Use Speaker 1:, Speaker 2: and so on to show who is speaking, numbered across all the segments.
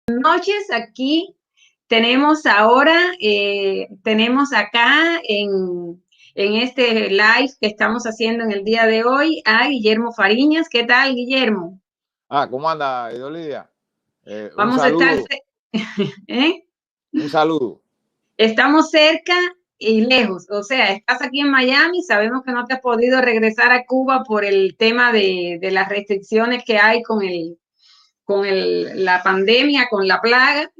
Speaker 1: Noches. Aquí tenemos ahora, tenemos acá en este live que estamos haciendo en el día de hoy a Guillermo Fariñas. ¿Qué tal, Guillermo?
Speaker 2: ¿Cómo anda, Idolidia? Un
Speaker 1: Vamos a estar,
Speaker 2: saludo,
Speaker 1: ¿eh?
Speaker 2: un saludo.
Speaker 1: Estamos cerca y lejos. O sea, estás aquí en Miami, sabemos que no te has podido regresar a Cuba por el tema de las restricciones que hay la pandemia, con la plaga,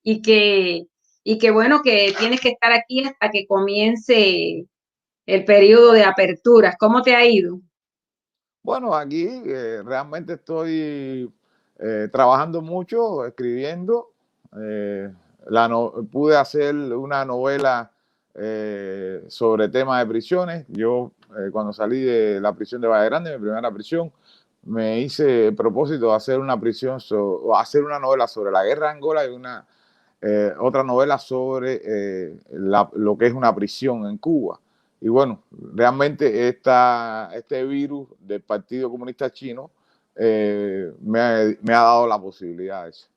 Speaker 1: y que, y que bueno, que tienes que estar aquí hasta que comience el periodo de aperturas. ¿Cómo te ha ido?
Speaker 2: Bueno, aquí realmente estoy trabajando mucho, escribiendo. Pude hacer una novela sobre temas de prisiones. Yo, cuando salí de la prisión de Valle Grande, mi primera prisión, me hice el propósito de hacer o hacer una novela sobre la guerra de Angola y otra novela sobre lo que es una prisión en Cuba. Y bueno, realmente este virus del Partido Comunista Chino me ha dado la posibilidad de eso.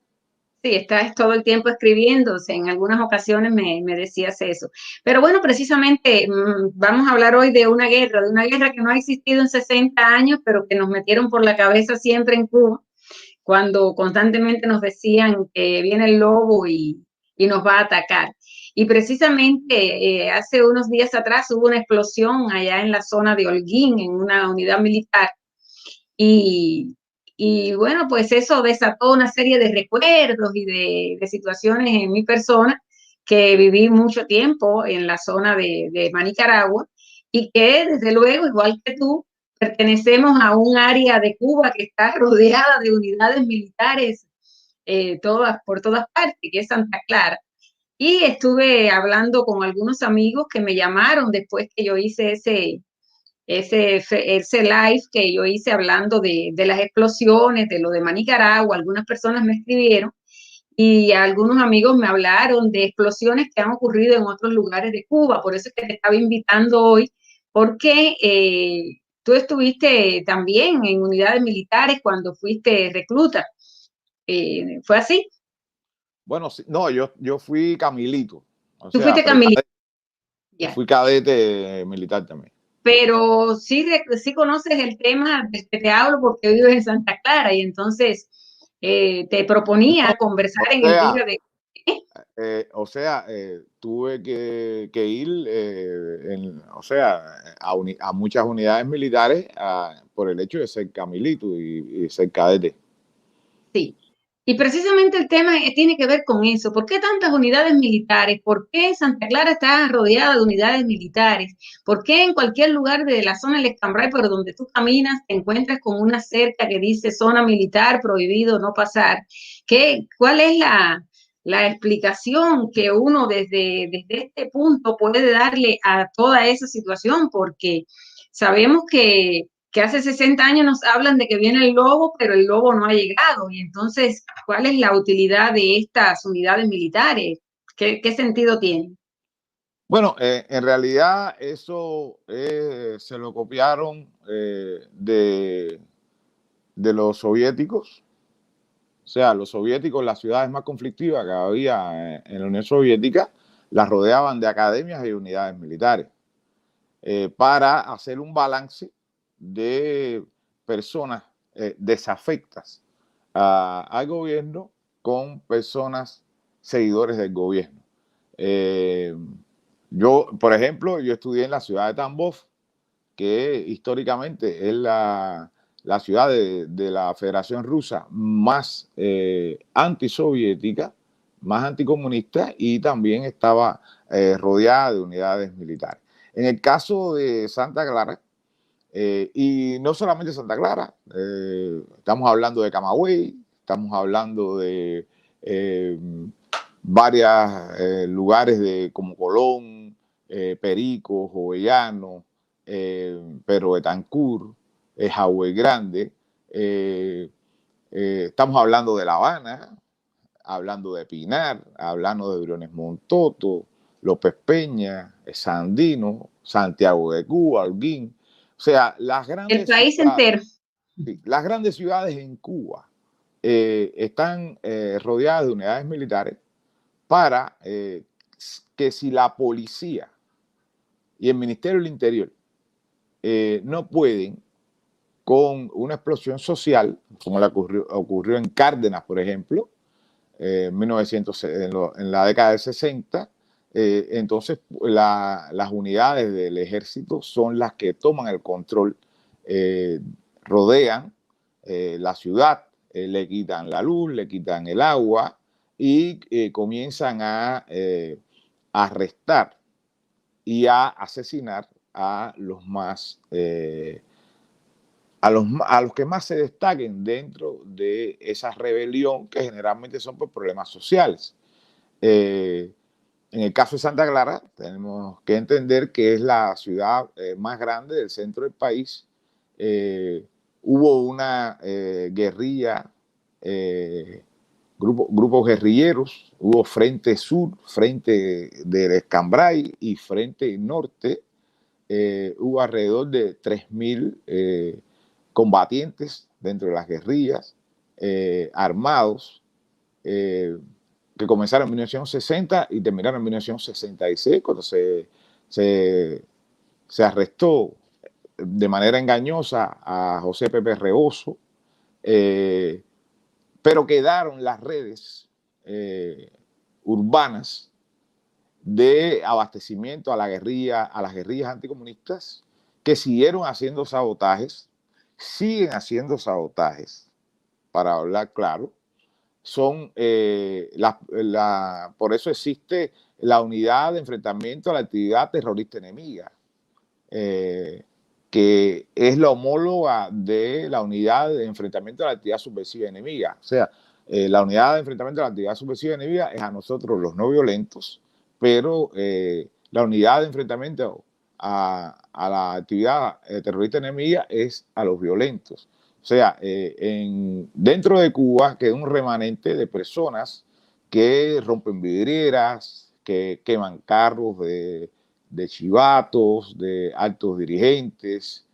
Speaker 1: Sí, estás todo el tiempo escribiendo, o sea, en algunas ocasiones me decías eso. Pero bueno, precisamente vamos a hablar hoy de una guerra que no ha existido en 60 años, pero que nos metieron por la cabeza siempre en Cuba, cuando constantemente nos decían que viene el lobo y nos va a atacar. Y precisamente hace unos días atrás hubo una explosión allá en la zona de Holguín, en una unidad militar, y, y bueno, pues eso desató una serie de recuerdos y de situaciones en mi persona, que viví mucho tiempo en la zona de Manicaragua, y que desde luego, igual que tú, pertenecemos a un área de Cuba que está rodeada de unidades militares por todas partes, que es Santa Clara. Y estuve hablando con algunos amigos que me llamaron después que yo hice ese live que yo hice hablando de las explosiones, de lo de Manicaragua. Algunas personas me escribieron y algunos amigos me hablaron de explosiones que han ocurrido en otros lugares de Cuba. Por eso es que te estaba invitando hoy, porque tú estuviste también en unidades militares cuando fuiste recluta. ¿Fue así?
Speaker 2: Bueno, sí, no, yo fui camilito, o
Speaker 1: Tú
Speaker 2: sea,
Speaker 1: fuiste Camila. Ya.
Speaker 2: fui cadete militar también.
Speaker 1: Pero sí conoces el tema del que te hablo porque vives en Santa Clara, y entonces te
Speaker 2: No,
Speaker 1: proponía conversar
Speaker 2: o
Speaker 1: en el
Speaker 2: sea,
Speaker 1: día de...
Speaker 2: tuve que ir, o sea, a muchas unidades militares por el hecho de ser camilito y ser cadete.
Speaker 1: Sí. Y precisamente el tema tiene que ver con eso. ¿Por qué tantas unidades militares? ¿Por qué Santa Clara está rodeada de unidades militares? ¿Por qué en cualquier lugar de la zona del Escambray, por donde tú caminas, te encuentras con una cerca que dice zona militar, prohibido no pasar? ¿Cuál es la explicación que uno desde este punto puede darle a toda esa situación? Porque sabemos que hace 60 años nos hablan de que viene el lobo, pero el lobo no ha llegado. Y entonces, ¿cuál es la utilidad de estas unidades militares? ¿Qué sentido tiene?
Speaker 2: Bueno, en realidad eso se lo copiaron de los soviéticos. O sea, los soviéticos, las ciudades más conflictivas que había en la Unión Soviética, las rodeaban de academias y unidades militares para hacer un balance de personas desafectas al gobierno con personas seguidores del gobierno. Eh, por ejemplo, yo estudié en la ciudad de Tambov, que históricamente es la ciudad de la Federación Rusa más antisoviética, más anticomunista, y también estaba rodeada de unidades militares. En el caso de Santa Clara, y no solamente Santa Clara, estamos hablando de Camagüey, estamos hablando de varios lugares como Colón, Perico, Jovellanos, Pero Betancourt, Jaué Grande. Estamos hablando de La Habana, hablando de Pinar, hablando de Briones Montoto, López Peña, Sandino, Santiago de Cuba, Holguín. O sea,
Speaker 1: El país entero.
Speaker 2: las grandes ciudades en Cuba están rodeadas de unidades militares para que si la policía y el Ministerio del Interior no pueden con una explosión social, como la ocurrió en Cárdenas, por ejemplo, en la década del 60, entonces las unidades del ejército son las que toman el control, rodean la ciudad, le quitan la luz, le quitan el agua y comienzan a arrestar y a asesinar a los más a los que más se destaquen dentro de esa rebelión, que generalmente son por problemas sociales. En el caso de Santa Clara, tenemos que entender que es la ciudad más grande del centro del país. Hubo una guerrilla, grupos guerrilleros, hubo Frente Sur, Frente del Escambray y Frente Norte. Hubo alrededor de 3.000 combatientes dentro de las guerrillas, armados, que comenzaron en 1960 y terminaron en 1966, cuando se arrestó de manera engañosa a José Pepe Rebozo, pero quedaron las redes urbanas de abastecimiento a las guerrillas anticomunistas, que siguieron haciendo sabotajes, siguen haciendo sabotajes, para hablar claro. Son por eso existe la unidad de enfrentamiento a la actividad terrorista enemiga, que es la homóloga de la unidad de enfrentamiento a la actividad subversiva enemiga. O sea, la unidad de enfrentamiento a la actividad subversiva enemiga es a nosotros los no violentos, pero la unidad de enfrentamiento a la actividad terrorista enemiga es a los violentos. O sea, dentro de Cuba queda un remanente de personas que rompen vidrieras, que queman carros de chivatos, de altos dirigentes,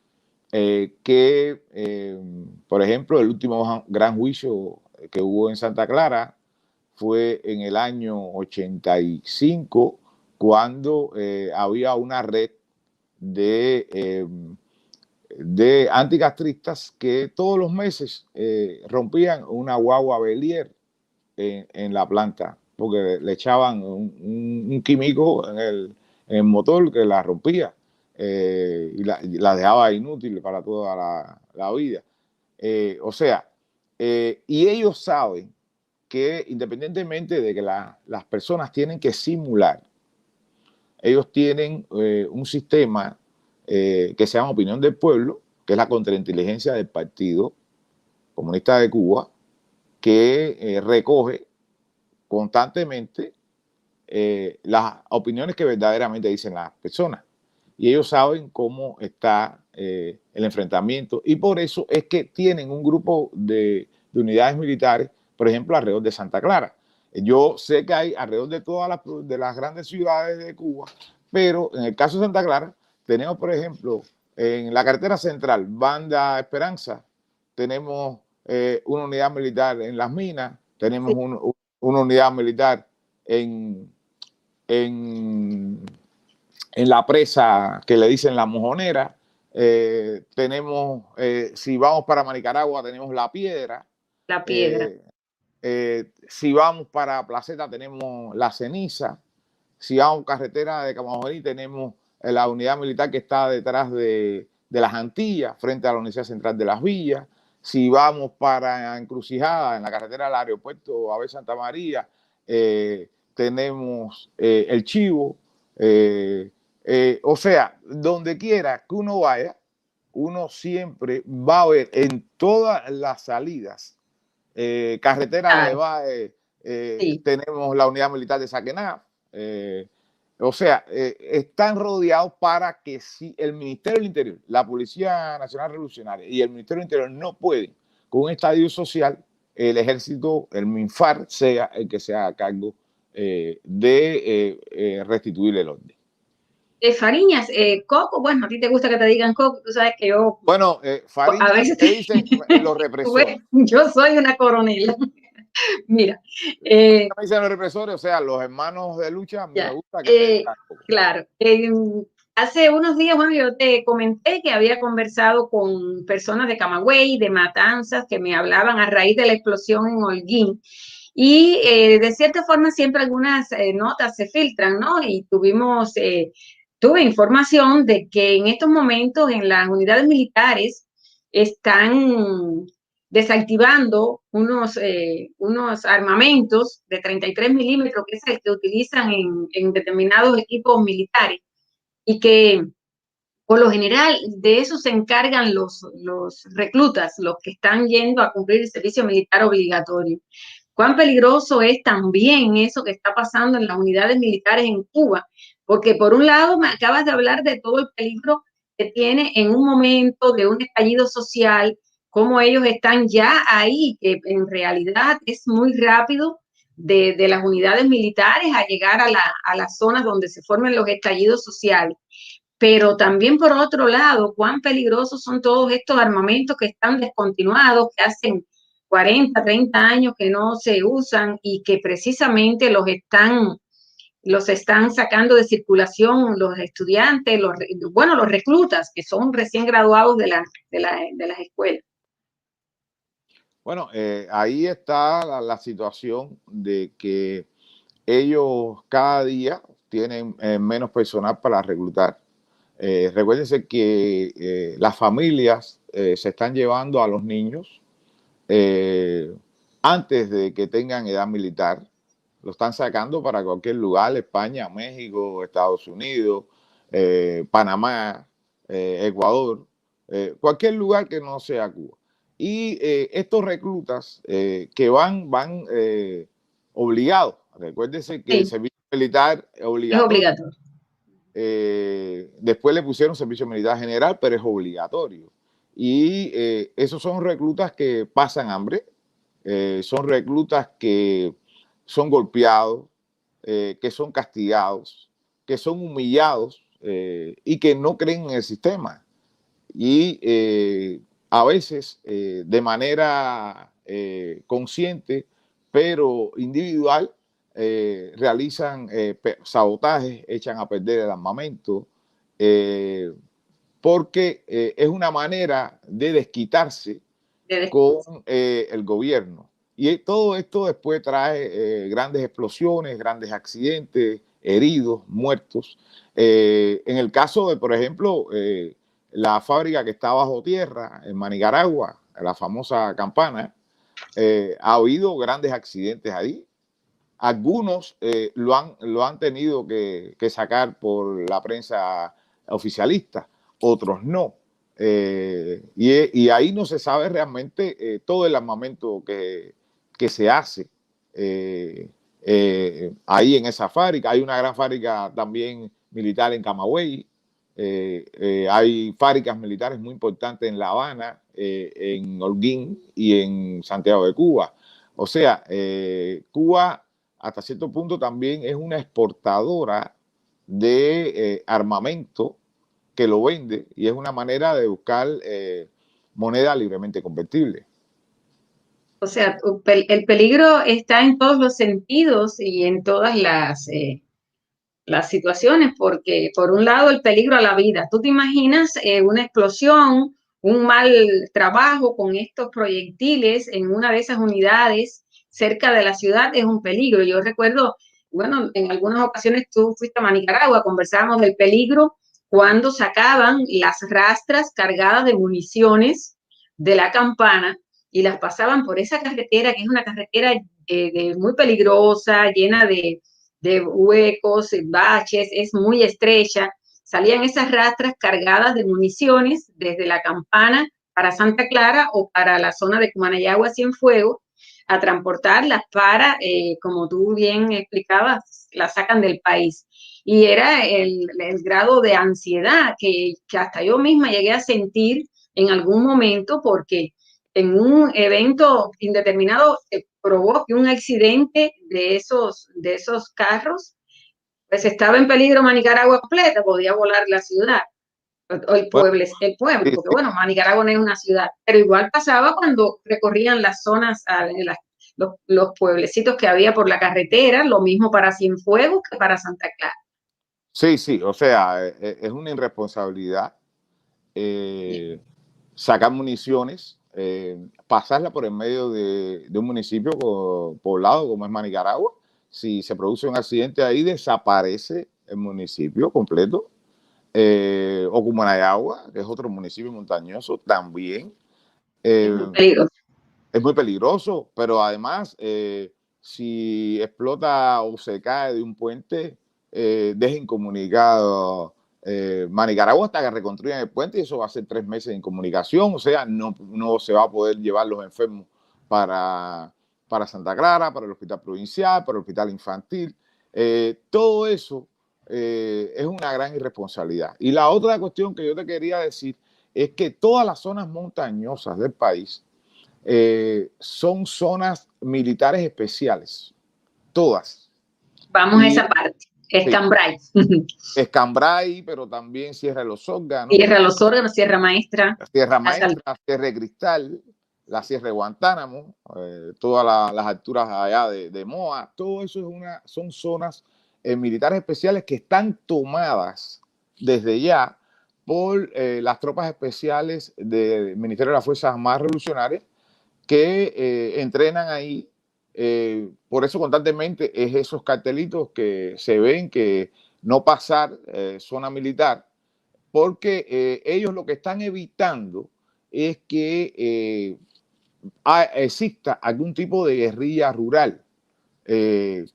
Speaker 2: por ejemplo, el último gran juicio que hubo en Santa Clara fue en el año 85, cuando había una red de anticastristas que todos los meses rompían una guagua Belier en la planta, porque le echaban un químico en el motor que la rompía y la dejaba inútil para toda la vida. O sea, y ellos saben que independientemente de que las personas tienen que simular, ellos tienen un sistema que se llama Opinión del Pueblo, que es la contrainteligencia del Partido Comunista de Cuba, que recoge constantemente las opiniones que verdaderamente dicen las personas. Y ellos saben cómo está el enfrentamiento. Y por eso es que tienen un grupo de unidades militares, por ejemplo, alrededor de Santa Clara. Yo sé que hay alrededor de todas las grandes ciudades de Cuba, pero en el caso de Santa Clara, tenemos, por ejemplo, en la carretera central, Banda Esperanza, tenemos una unidad militar en Las Minas, tenemos una unidad militar en la presa que le dicen La Mojonera. Tenemos, si vamos para Manicaragua, tenemos La Piedra.
Speaker 1: La Piedra.
Speaker 2: Si vamos para Placeta, tenemos La Ceniza. Si vamos carretera de Camajoní, tenemos la unidad militar que está detrás de las Antillas, frente a la Universidad Central de las Villas. Si vamos para Encrucijada, en la carretera del aeropuerto Abel Santa María, tenemos El Chivo. O sea, donde quiera que uno vaya, uno siempre va a ver en todas las salidas, carretera de Bae, tenemos la unidad militar de Saquená. O sea, están rodeados para que si el Ministerio del Interior, la Policía Nacional Revolucionaria y el Ministerio del Interior no pueden con un estadio social, el ejército, el MINFAR, sea el que se haga cargo de restituir el orden.
Speaker 1: Fariñas, Coco, bueno, a ti te gusta que te digan Coco, tú sabes que yo
Speaker 2: Bueno,
Speaker 1: a
Speaker 2: Fariñas
Speaker 1: veces
Speaker 2: le dicen los represores.
Speaker 1: bueno, yo soy una coronela. Mira,
Speaker 2: Me dicen los represores, o sea, los hermanos de lucha, me
Speaker 1: ya,
Speaker 2: gusta que me digan.
Speaker 1: claro. Hace unos días, bueno, yo te comenté que había conversado con personas de Camagüey, de Matanzas, que me hablaban a raíz de la explosión en Holguín. Y de cierta forma siempre algunas notas se filtran, ¿no? Y tuve información de que en estos momentos en las unidades militares están desactivando unos armamentos de 33 milímetros, que es el que utilizan en determinados equipos militares, y que por lo general de eso se encargan los reclutas, los que están yendo a cumplir el servicio militar obligatorio. Cuán peligroso es también eso que está pasando en las unidades militares en Cuba, porque por un lado me acabas de hablar de todo el peligro que tiene en un momento de un estallido social, cómo ellos están ya ahí, que en realidad es muy rápido de las unidades militares a llegar a las zonas donde se formen los estallidos sociales. Pero también por otro lado, cuán peligrosos son todos estos armamentos que están descontinuados, que hacen 40, 30 años que no se usan y que precisamente los están sacando de circulación los estudiantes, los reclutas que son recién graduados de las escuelas.
Speaker 2: Bueno, ahí está la situación de que ellos cada día tienen menos personal para reclutar. Recuérdense que las familias se están llevando a los niños eh, antes de que tengan edad militar. Lo están sacando para cualquier lugar, España, México, Estados Unidos, Panamá, Ecuador, cualquier lugar que no sea Cuba. Y estos reclutas que van obligados, recuérdense que el
Speaker 1: Sí,
Speaker 2: servicio militar es
Speaker 1: es
Speaker 2: obligatorio.
Speaker 1: obligatorio.
Speaker 2: Después le pusieron servicio militar general, pero es obligatorio. Y esos son reclutas que pasan hambre, son reclutas que son golpeados, que son castigados, que son humillados y que no creen en el sistema. Y a veces de manera consciente, pero individual, realizan sabotajes, echan a perder el armamento, porque es una manera de desquitarse con el gobierno. Y todo esto después trae grandes explosiones, grandes accidentes, heridos, muertos. En el caso de, por ejemplo, la fábrica que está bajo tierra en Manicaragua, la famosa Campana, ha habido grandes accidentes ahí. Algunos lo han tenido que sacar por la prensa oficialista, otros no. Y ahí no se sabe realmente todo el armamento que se hace ahí en esa fábrica. Hay una gran fábrica también militar en Camagüey. Hay fábricas militares muy importantes en La Habana, en Holguín y en Santiago de Cuba. O sea, Cuba hasta cierto punto también es una exportadora de armamento que lo vende y es una manera de buscar moneda libremente convertible.
Speaker 1: O sea, el peligro está en todos los sentidos y en todas las situaciones, porque por un lado el peligro a la vida. Tú te imaginas una explosión, un mal trabajo con estos proyectiles en una de esas unidades cerca de la ciudad es un peligro. Yo recuerdo, bueno, en algunas ocasiones tú fuiste a Nicaragua, conversábamos del peligro cuando sacaban las rastras cargadas de municiones de la Campana y las pasaban por esa carretera, que es una carretera muy peligrosa, llena de huecos, baches, es muy estrecha. Salían esas rastras cargadas de municiones desde la Campana para Santa Clara o para la zona de Cumanayagua, Cienfuegos, a transportarlas para, como tú bien explicabas, las sacan del país. Y era el grado de ansiedad que hasta yo misma llegué a sentir en algún momento porque en un evento indeterminado provoque un accidente de esos carros, Pues estaba en peligro Manicaragua completa, podía volar la ciudad, o
Speaker 2: Bueno,
Speaker 1: el pueblo,
Speaker 2: sí,
Speaker 1: porque
Speaker 2: sí,
Speaker 1: bueno, Manicaragua no es una ciudad, pero igual pasaba cuando recorrían las zonas, los pueblecitos que había por la carretera, lo mismo para Cienfuegos que para Santa Clara.
Speaker 2: sí, sí, o sea, es una irresponsabilidad
Speaker 1: Sí.
Speaker 2: eh, sacar municiones, pasarla por en medio de un municipio poblado como es Manicaragua. Si se produce un accidente ahí, desaparece el municipio completo. O Cumanayagua, que es otro municipio montañoso, también.
Speaker 1: Es muy
Speaker 2: Eh,
Speaker 1: peligroso.
Speaker 2: es muy peligroso, pero además, si explota o se cae de un puente, deja incomunicado Manicaragua hasta que reconstruyan el puente, y eso va a ser 3 meses de incomunicación, o sea, no se va a poder llevar los enfermos para, para Santa Clara, para el hospital provincial, para el hospital infantil. Todo eso es una gran irresponsabilidad. Y la otra cuestión que yo te quería decir es que todas las zonas montañosas del país son zonas militares especiales, todas.
Speaker 1: Vamos a
Speaker 2: Y
Speaker 1: esa parte.
Speaker 2: sí,
Speaker 1: Escambray.
Speaker 2: Escambray, pero también Sierra de los Órganos,
Speaker 1: Sierra Los Órganos, Sierra Maestra,
Speaker 2: Sierra
Speaker 1: la Sal.
Speaker 2: Maestra, Sierra de Cristal, la Sierra de Guantánamo, todas las alturas allá de Moa, todo eso son zonas militares especiales que están tomadas desde ya por las tropas especiales del Ministerio de las Fuerzas Armadas Revolucionarias que entrenan ahí. Por eso constantemente es esos cartelitos que se ven que no pasar zona militar, porque ellos lo que están evitando es que exista algún tipo de guerrilla rural.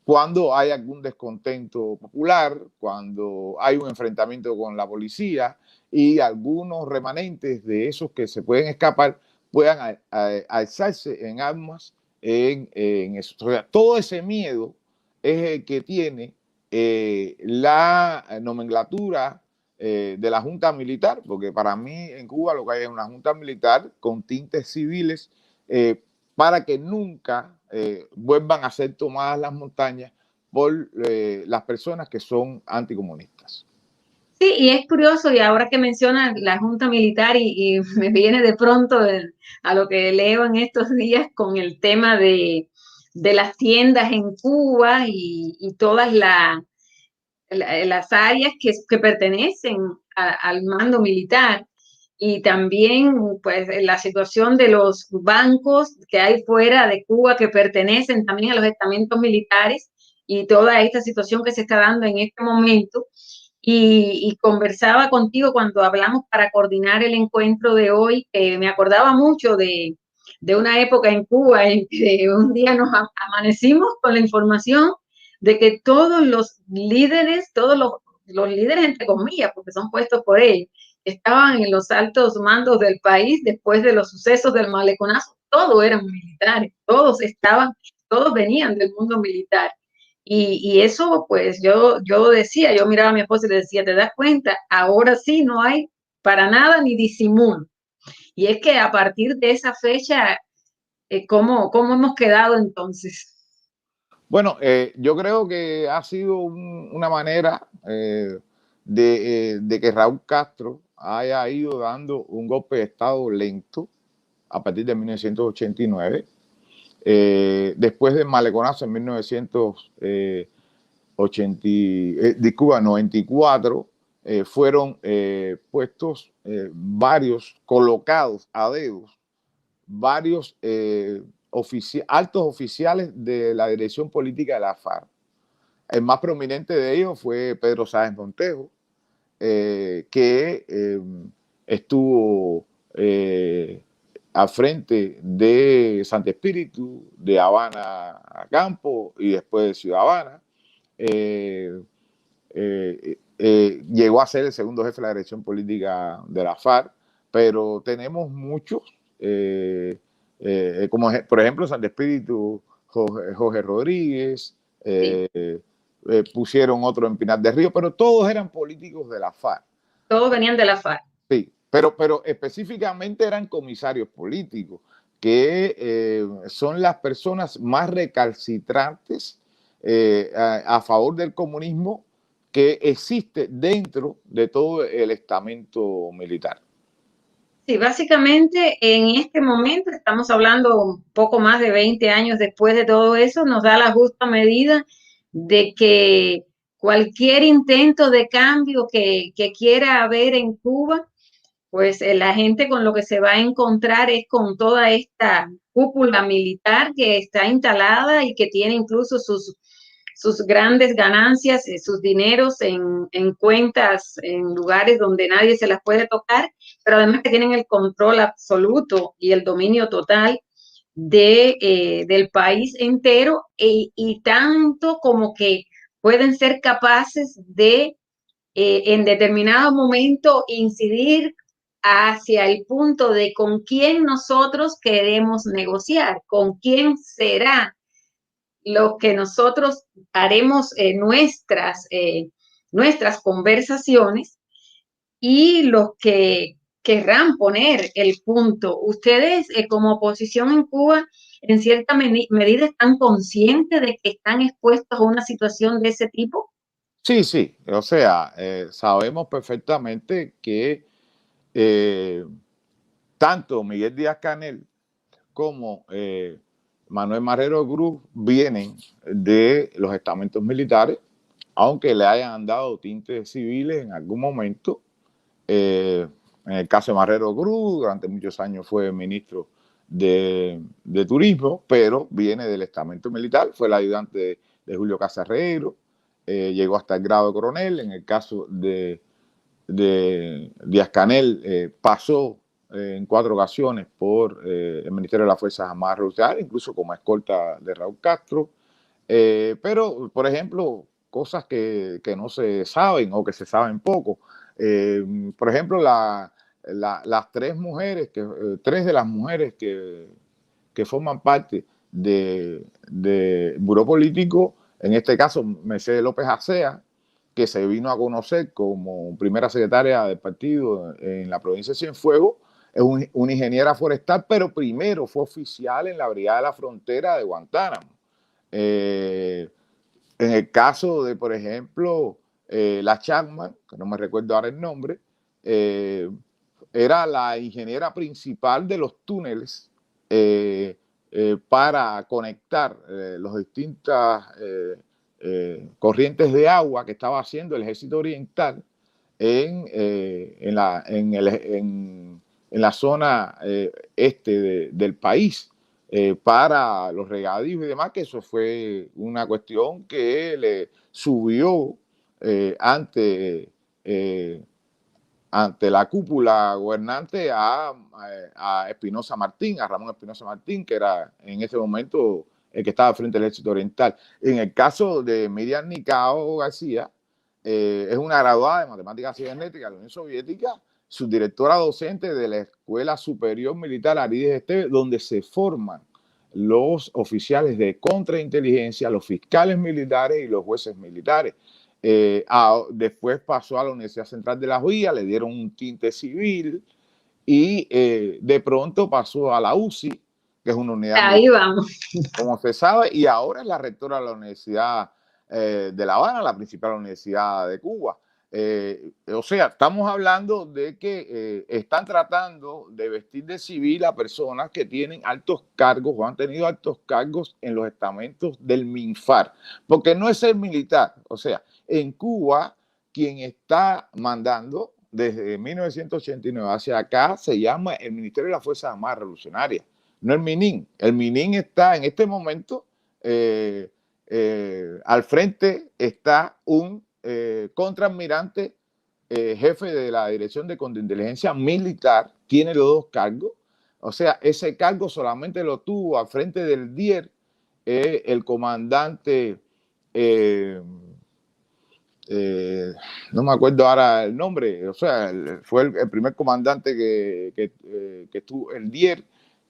Speaker 2: Cuando hay algún descontento popular, cuando hay un enfrentamiento con la policía y algunos remanentes de esos que se pueden escapar puedan alzarse en armas en eso. O sea, todo ese miedo es el que tiene la nomenclatura de la Junta Militar, porque para mí en Cuba lo que hay es una Junta Militar con tintes civiles para que nunca vuelvan a ser tomadas las montañas por las personas que son anticomunistas.
Speaker 1: Sí, y es curioso, y ahora que mencionas la Junta Militar, y me viene de pronto a lo que leo en estos días con el tema de las tiendas en Cuba y todas las áreas que pertenecen al mando militar. Y también, pues, la situación de los bancos que hay fuera de Cuba que pertenecen también a los estamentos militares y toda esta situación que se está dando en este momento. Y conversaba contigo cuando hablamos para coordinar el encuentro de hoy, me acordaba mucho de una época en Cuba en que un día nos amanecimos con la información de que todos los líderes, los líderes entre comillas, porque son puestos por ellos, estaban en los altos mandos del país después de los sucesos del maleconazo, todos eran militares, todos venían del mundo militar. Y eso, pues yo decía, yo miraba a mi esposa y le decía, ¿te das cuenta? Ahora sí no hay para nada ni disimulo. Y es que a partir de esa fecha, ¿cómo hemos quedado entonces?
Speaker 2: Bueno, yo creo que ha sido una manera de que Raúl Castro haya ido dando un golpe de Estado lento a partir de 1989. Después del maleconazo en 94, fueron puestos colocados a dedos, varios altos oficiales de la dirección política de la FARC. El más prominente de ellos fue Pedro Sáenz Montejo, que estuvo al frente de Santo Espíritu, de Habana a Campo y después de Ciudad Habana. Llegó a ser el segundo jefe de la dirección política de la FARC, pero tenemos muchos, como por ejemplo Santo Espíritu, Jorge Rodríguez,
Speaker 1: Sí,
Speaker 2: pusieron otro en Pinar del Río, pero todos eran políticos de la FARC.
Speaker 1: todos venían de la FARC.
Speaker 2: Sí, pero específicamente eran comisarios políticos, que son las personas más recalcitrantes a favor del comunismo que existe dentro de todo el estamento militar.
Speaker 1: Sí, básicamente en este momento estamos hablando un poco más de 20 años después de todo eso, nos da la justa medida de que cualquier intento de cambio que quiera haber en Cuba, pues la gente con lo que se va a encontrar es con toda esta cúpula militar que está instalada y que tiene incluso sus grandes ganancias, sus dineros en cuentas, en lugares donde nadie se las puede tocar, pero además que tienen el control absoluto y el dominio total del país entero y tanto como que pueden ser capaces de en determinado momento incidir hacia el punto de con quién nosotros queremos negociar, con quién será lo que nosotros haremos nuestras conversaciones y los que querrán poner el punto. Ustedes como oposición en Cuba, en cierta medida, están conscientes de que están expuestos a una situación de ese tipo.
Speaker 2: Sí, sí, o sea, sabemos perfectamente que eh, tanto Miguel Díaz-Canel como Manuel Marrero Cruz vienen de los estamentos militares, aunque le hayan dado tintes civiles en algún momento. En el caso de Marrero Cruz, durante muchos años fue ministro de Turismo, pero viene del estamento militar, fue el ayudante de Julio Casarregro, llegó hasta el grado de coronel. En el caso de Díaz-Canel, pasó en 4 ocasiones por el Ministerio de las Fuerzas Armadas Revolucionarias, incluso como escolta de Raúl Castro. Pero, por ejemplo, cosas que no se saben o que se saben poco. Por ejemplo, las 3 de las mujeres que forman parte de Buró Político, en este caso Mercedes López Acea, que se vino a conocer como primera secretaria del partido en la provincia de Cienfuegos, es una ingeniera forestal, pero primero fue oficial en la Brigada de la Frontera de Guantánamo. Eh, en el caso de, por ejemplo, la Chapman, que no me recuerdo ahora el nombre, eh, era la ingeniera principal de los túneles para conectar las distintas corrientes de agua que estaba haciendo el Ejército Oriental en la zona este del país para los regadíos y demás, que eso fue una cuestión que le subió ante la cúpula gobernante a Espinosa Martín, a Ramón Espinosa Martín, que era en ese momento el que estaba frente al Ejército Oriental. En el caso de Miriam Nicao García, es una graduada de Matemáticas Cibernéticas de la Unión Soviética, subdirectora docente de la Escuela Superior Militar Arides Esteves, donde se forman los oficiales de contrainteligencia, los fiscales militares y los jueces militares. Después pasó a la Universidad Central de La Vía, le dieron un tinte civil y de pronto pasó a la UCI, que es una unidad
Speaker 1: Ahí
Speaker 2: militar,
Speaker 1: vamos.
Speaker 2: como se sabe, y ahora es la rectora de la Universidad de La Habana, la principal universidad de Cuba. O sea, estamos hablando de que están tratando de vestir de civil a personas que tienen altos cargos o han tenido altos cargos en los estamentos del MINFAR, porque no es el militar. O sea, en Cuba, quien está mandando desde 1989 hacia acá se llama el Ministerio de las Fuerzas Armadas Revolucionarias, no el MININ. El MININ está en este momento al frente está un contraalmirante jefe de la Dirección de Contrainteligencia Militar, tiene los 2 cargos. O sea, ese cargo solamente lo tuvo al frente del DIER el comandante, no me acuerdo ahora el nombre, o sea, fue el primer comandante que estuvo, el DIER,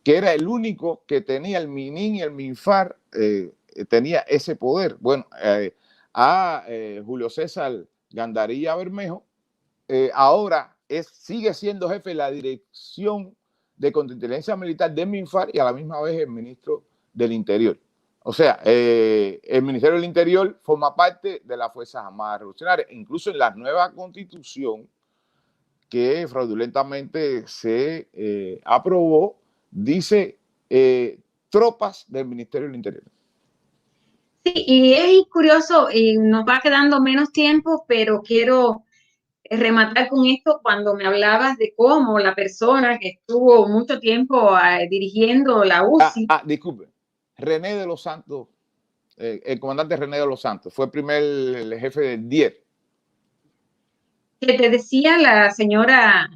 Speaker 2: que era el único que tenía el MININ y el MINFAR, tenía ese poder. Bueno, a Julio César Gandarilla Bermejo, ahora sigue siendo jefe de la Dirección de Contrainteligencia Militar de MINFAR y a la misma vez el ministro del Interior. O sea, el Ministerio del Interior forma parte de las Fuerzas Armadas Revolucionarias. Incluso en la nueva Constitución que fraudulentamente se aprobó, dice tropas del Ministerio del Interior.
Speaker 1: Sí, y es curioso, y nos va quedando menos tiempo, pero quiero rematar con esto cuando me hablabas de cómo la persona que estuvo mucho tiempo dirigiendo la UCI.
Speaker 2: Disculpe, René de los Santos, el comandante René de los Santos, fue el jefe del DIER.
Speaker 1: Que te decía la señora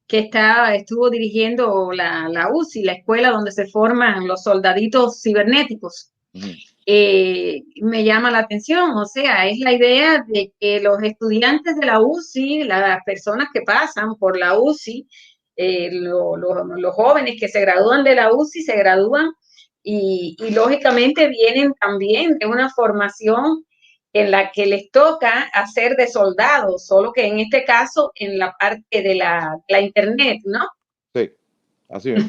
Speaker 1: que estuvo dirigiendo la UCI, la escuela donde se forman los soldaditos cibernéticos. Me llama la atención, o sea, es la idea de que los estudiantes de la UCI, las personas que pasan por la UCI, los jóvenes que se gradúan de la UCI, se gradúan y lógicamente vienen también de una formación en la que les toca hacer de soldados, solo que en este caso en la parte de la internet, ¿no?
Speaker 2: Sí, así es.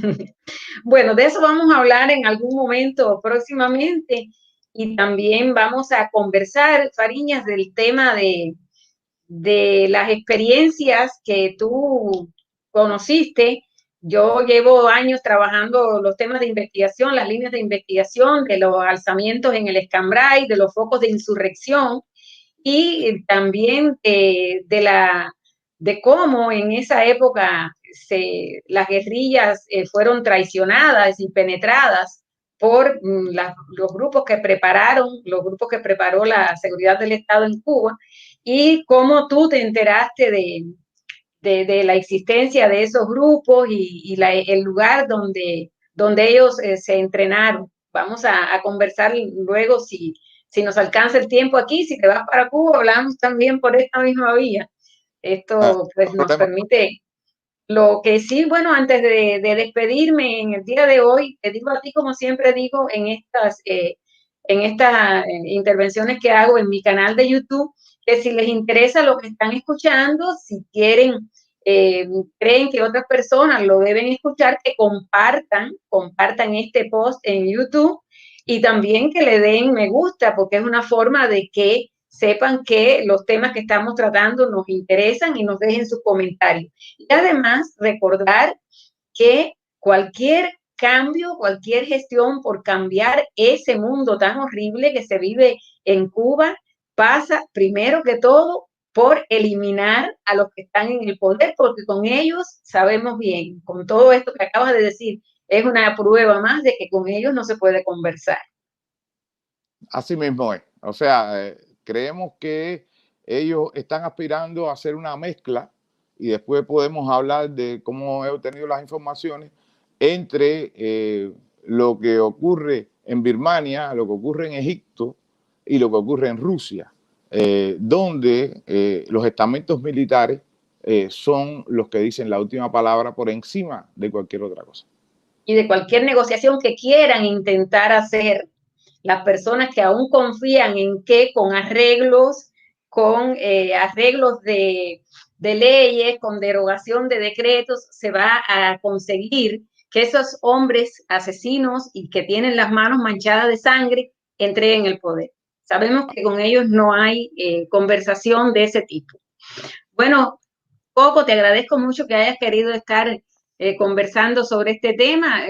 Speaker 1: Bueno, de eso vamos a hablar en algún momento próximamente y también vamos a conversar, Fariñas, del tema de las experiencias que tú conociste. Yo llevo años trabajando los temas de investigación, las líneas de investigación, de los alzamientos en el Escambray, de los focos de insurrección y también de cómo en esa época las guerrillas fueron traicionadas y penetradas por los grupos que preparó la seguridad del Estado en Cuba, y cómo tú te enteraste de la existencia de esos grupos y el lugar donde ellos se entrenaron. Vamos a conversar luego si nos alcanza el tiempo aquí. Si te vas para Cuba, hablamos también por esta misma vía. Esto pues nos permite. Lo que sí, bueno, antes de despedirme en el día de hoy, te digo a ti, como siempre digo en estas intervenciones que hago en mi canal de YouTube, que si les interesa lo que están escuchando, si quieren, creen que otras personas lo deben escuchar, que compartan este post en YouTube y también que le den me gusta, porque es una forma de que sepan que los temas que estamos tratando nos interesan y nos dejen sus comentarios. Y además recordar que cualquier cambio, cualquier gestión por cambiar ese mundo tan horrible que se vive en Cuba, pasa primero que todo por eliminar a los que están en el poder, porque con ellos sabemos bien, con todo esto que acabas de decir, es una prueba más de que con ellos no se puede conversar.
Speaker 2: Así mismo es. O sea, creemos que ellos están aspirando a hacer una mezcla y después podemos hablar de cómo he obtenido las informaciones entre lo que ocurre en Birmania, lo que ocurre en Egipto y lo que ocurre en Rusia, donde los estamentos militares son los que dicen la última palabra por encima de cualquier otra cosa.
Speaker 1: Y de cualquier negociación que quieran intentar hacer las personas que aún confían en que con arreglos de leyes, con derogación de decretos, se va a conseguir que esos hombres asesinos y que tienen las manos manchadas de sangre entreguen el poder. Sabemos que con ellos no hay conversación de ese tipo. Bueno, Coco, te agradezco mucho que hayas querido estar conversando sobre este tema.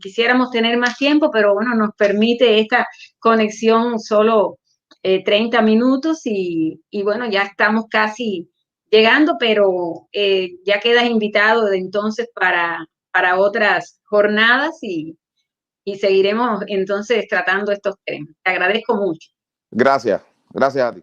Speaker 1: Quisiéramos tener más tiempo, pero bueno, nos permite esta conexión solo 30 minutos y bueno, ya estamos casi llegando, pero ya quedas invitado entonces para otras jornadas y seguiremos entonces tratando estos temas. Te agradezco mucho.
Speaker 2: Gracias, gracias a ti.